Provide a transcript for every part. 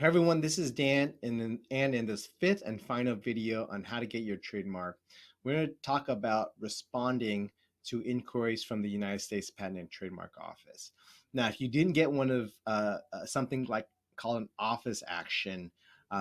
Hi everyone, this is Dan, and in this fifth and final video on how to get your trademark, we're going to talk about responding to inquiries from the United States Patent and Trademark Office. Now, if you didn't get one of something like called an office action,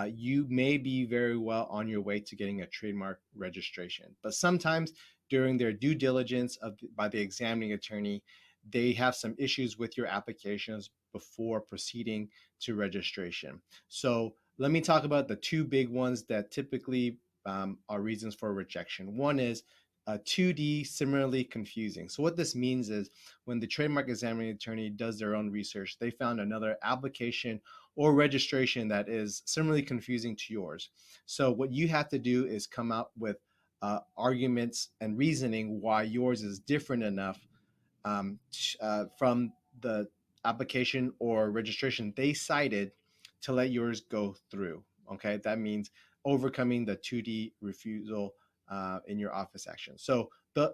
you may be very well on your way to getting a trademark registration. But sometimes during their due diligence by the examining attorney, they have some issues with your applications before proceeding to registration. So let me talk about the two big ones that typically are reasons for rejection. One is 2D similarly confusing. So what this means is when the trademark examining attorney does their own research, they found another application or registration that is similarly confusing to yours. So what you have to do is come out with arguments and reasoning why yours is different enough from the application or registration they cited to let yours go through. Okay, that means overcoming the 2D refusal in your office action. So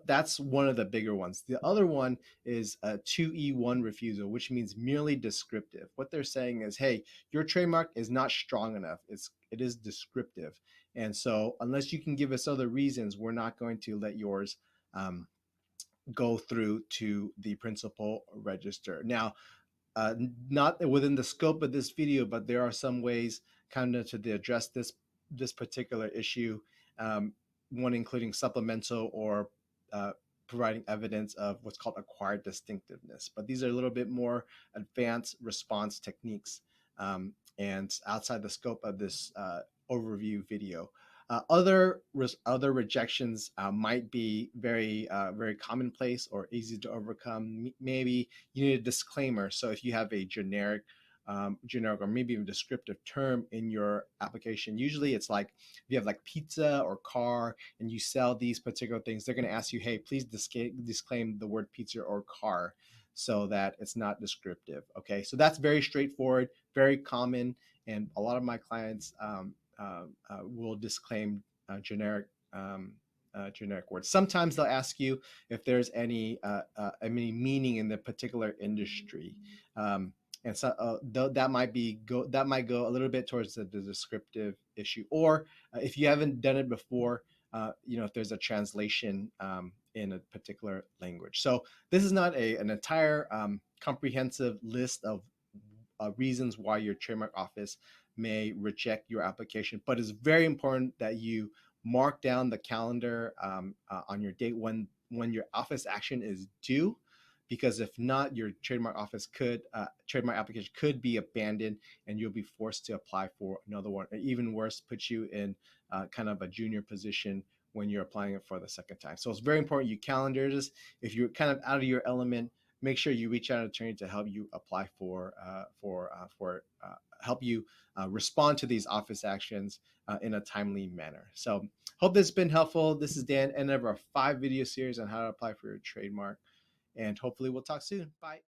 that's one of the bigger ones. The other one is a 2E1 refusal, which means merely descriptive. What they're saying is, hey, your trademark is not strong enough. It is descriptive, and so unless you can give us other reasons, we're not going to let yours go through to the principal register. Now, not within the scope of this video, but there are some ways kind of to address this particular issue. One including supplemental or providing evidence of what's called acquired distinctiveness. But these are a little bit more advanced response techniques and outside the scope of this overview video. Other rejections might be very commonplace or easy to overcome. Maybe you need a disclaimer. So if you have a generic or maybe even descriptive term in your application, usually it's like if you have like pizza or car and you sell these particular things, they're going to ask you, hey, please disclaim the word pizza or car so that it's not descriptive. Okay, so that's very straightforward, very common, and a lot of my clients will disclaim generic words. Sometimes they'll ask you if there's any meaning in the particular industry, and so that might go a little bit towards the descriptive issue. Or if you haven't done it before, if there's a translation in a particular language. So this is not an entire comprehensive list of reasons why your trademark office may reject your application, but it's very important that you mark down the calendar on your date when your office action is due, because if not, your trademark application could be abandoned and you'll be forced to apply for another one. Or even worse, put you in kind of a junior position when you're applying it for the second time. So it's very important you calendar this. If you're kind of out of your element, make sure you reach out to an attorney to help you apply for help you respond to these office actions in a timely manner. So hope this has been helpful. This is Dan, and of our 5 video series on how to apply for your trademark, and hopefully we'll talk soon. Bye.